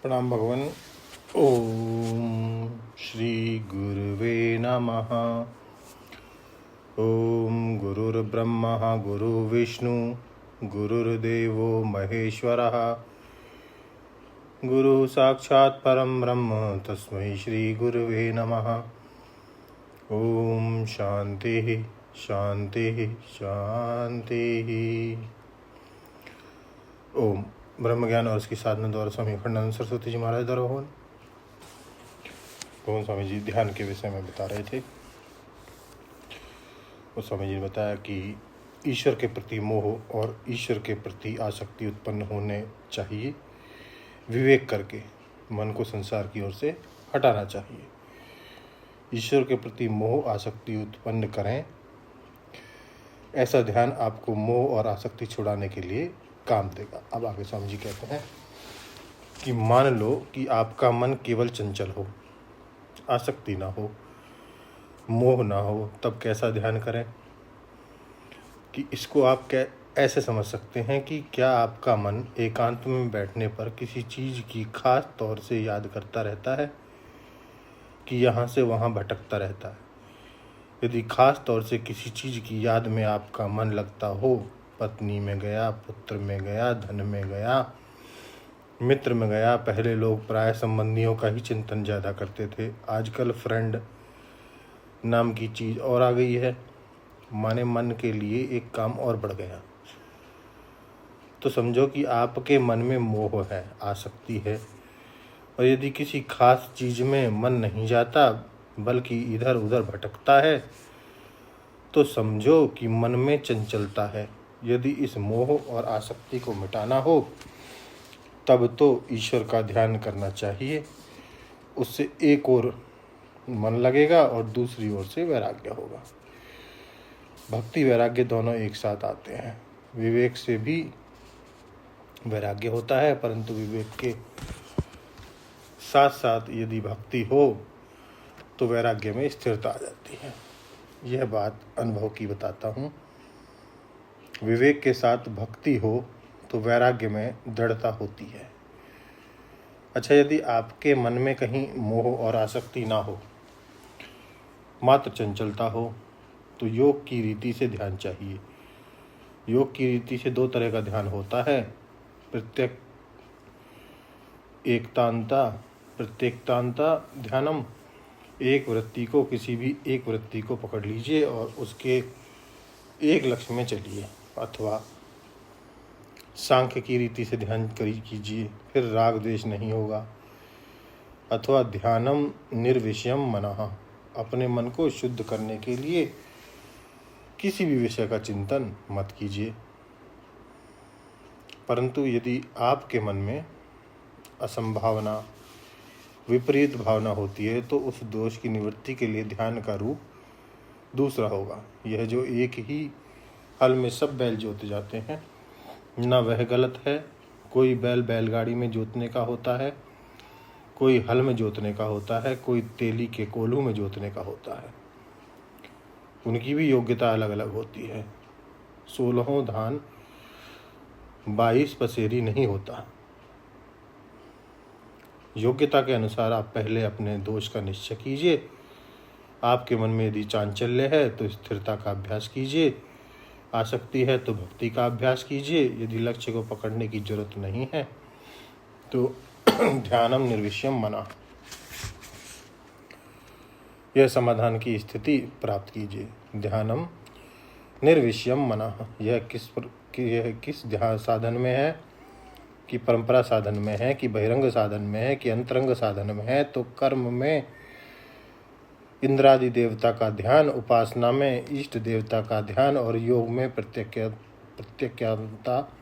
प्रणाम भगवान। ओम श्री गुरुवे नमः। ओम गुरुर्ब्रह्मा गुरुर्विष्णु गुरुर्देवो महेश्वरः गुरु साक्षात् परम ब्रह्म तस्मै श्री गुरुवे नमः। ओम शांति शांति शांति। ओम ब्रह्म ज्ञान और उसकी साधना द्वारा स्वामी अखंडानंद सरस्वती जी महाराज द्वारा भगवान स्वामी जी ध्यान के विषय में बता रहे थे। उस स्वामी जी ने बताया कि ईश्वर के प्रति मोह और ईश्वर के प्रति आसक्ति उत्पन्न होने चाहिए। विवेक करके मन को संसार की ओर से हटाना चाहिए। ईश्वर के प्रति मोह आसक्ति उत्पन्न करें, ऐसा ध्यान आपको मोह और आसक्ति छुड़ाने के लिए काम देगा। अब आगे स्वामी जी कहते हैं कि मान लो कि आपका मन केवल चंचल हो, आसक्ति ना हो, मोह ना हो, तब कैसा ध्यान करें। कि इसको आप ऐसे समझ सकते हैं कि क्या आपका मन एकांत में बैठने पर किसी चीज़ की खास तौर से याद करता रहता है कि यहाँ से वहाँ भटकता रहता है। यदि खास तौर से किसी चीज़ की याद में आपका मन लगता हो, पत्नी में गया, पुत्र में गया, धन में गया, मित्र में गया। पहले लोग प्राय संबंधियों का ही चिंतन ज़्यादा करते थे, आजकल फ्रेंड नाम की चीज़ और आ गई है। माने मन के लिए एक काम और बढ़ गया। तो समझो कि आपके मन में मोह है, आसक्ति है। और यदि किसी खास चीज़ में मन नहीं जाता बल्कि इधर उधर भटकता है, तो समझो कि मन में चंचलता है। यदि इस मोह और आसक्ति को मिटाना हो तब तो ईश्वर का ध्यान करना चाहिए। उससे एक ओर मन लगेगा और दूसरी ओर से वैराग्य होगा। भक्ति वैराग्य दोनों एक साथ आते हैं। विवेक से भी वैराग्य होता है, परंतु विवेक के साथ साथ यदि भक्ति हो तो वैराग्य में स्थिरता आ जाती है। यह बात अनुभव की बताता हूँ। विवेक के साथ भक्ति हो तो वैराग्य में दृढ़ता होती है। अच्छा, यदि आपके मन में कहीं मोह और आसक्ति ना हो, मात्र चंचलता हो, तो योग की रीति से ध्यान चाहिए। योग की रीति से दो तरह का ध्यान होता है। प्रत्येकतांता ध्यानम। एक वृत्ति को, किसी भी एक वृत्ति को पकड़ लीजिए और उसके एक लक्ष्य में चलिए। अथवा सांख्य की रीति से ध्यान कीजिए, फिर राग द्वेष नहीं होगा। अथवा ध्यानम निर्विषयम मनः। अपने मन को शुद्ध करने के लिए किसी भी विषय का चिंतन मत कीजिए। परंतु यदि आपके मन में असंभावना, विपरीत भावना होती है तो उस दोष की निवृत्ति के लिए ध्यान का रूप दूसरा होगा। यह जो एक ही हल में सब बैल जोते जाते हैं, न वह गलत है। कोई बैल बैलगाड़ी में जोतने का होता है, कोई हल में जोतने का होता है, कोई तेली के कोल्हू में जोतने का होता है। उनकी भी योग्यता अलग अलग होती है। 16 धान 22 पसेरी नहीं होता। योग्यता के अनुसार आप पहले अपने दोष का निश्चय कीजिए। आपके मन में यदि चांचल्य है तो स्थिरता का अभ्यास कीजिए, आसक्ति है तो भक्ति का अभ्यास कीजिए। यदि लक्ष्य को पकड़ने की जरूरत नहीं है तो ध्यानम निर्विषयम मनः, यह समाधान की स्थिति प्राप्त कीजिए। ध्यानम निर्विषयम मनः, यह किस ध्यान साधन में है, कि परंपरा साधन में है, कि बहिरंग साधन में है, कि अंतरंग साधन में है। तो कर्म में इंद्रादि देवता का ध्यान, उपासना में इष्ट देवता का ध्यान और योग में प्रत्यक्षता,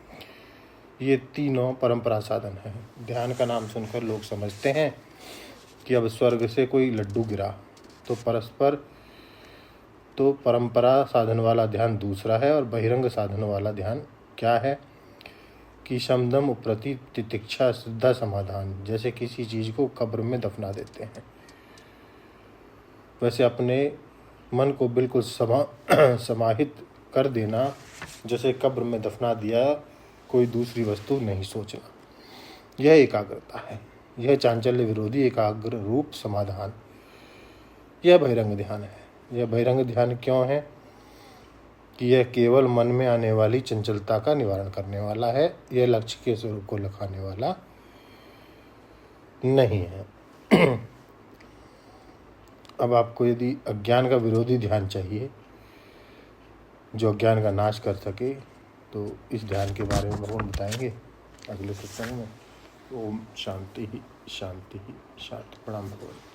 ये तीनों परंपरा साधन हैं। ध्यान का नाम सुनकर लोग समझते हैं कि अब स्वर्ग से कोई लड्डू गिरा, तो परंपरा साधन वाला ध्यान दूसरा है और बहिरंग साधन वाला ध्यान क्या है कि शमदम उपरति तितिक्षा श्रद्धा समाधान। जैसे किसी चीज़ को कब्र में दफना देते हैं, वैसे अपने मन को बिल्कुल समाहित कर देना। जैसे कब्र में दफना दिया, कोई दूसरी वस्तु नहीं सोचना, यह एकाग्रता है। यह चांचल्य विरोधी एकाग्र रूप समाधान, यह बहिरंग ध्यान है। यह बहिरंग ध्यान क्यों है कि यह केवल मन में आने वाली चंचलता का निवारण करने वाला है, यह लक्ष्य के स्वरूप को लखाने वाला नहीं है। अब आपको यदि अज्ञान का विरोधी ध्यान चाहिए जो अज्ञान का नाश कर सके, तो इस ध्यान के बारे में भगवान बताएंगे अगले सत्संग में। ओम शांति ही शांति ही शांति। प्रणाम भगवान।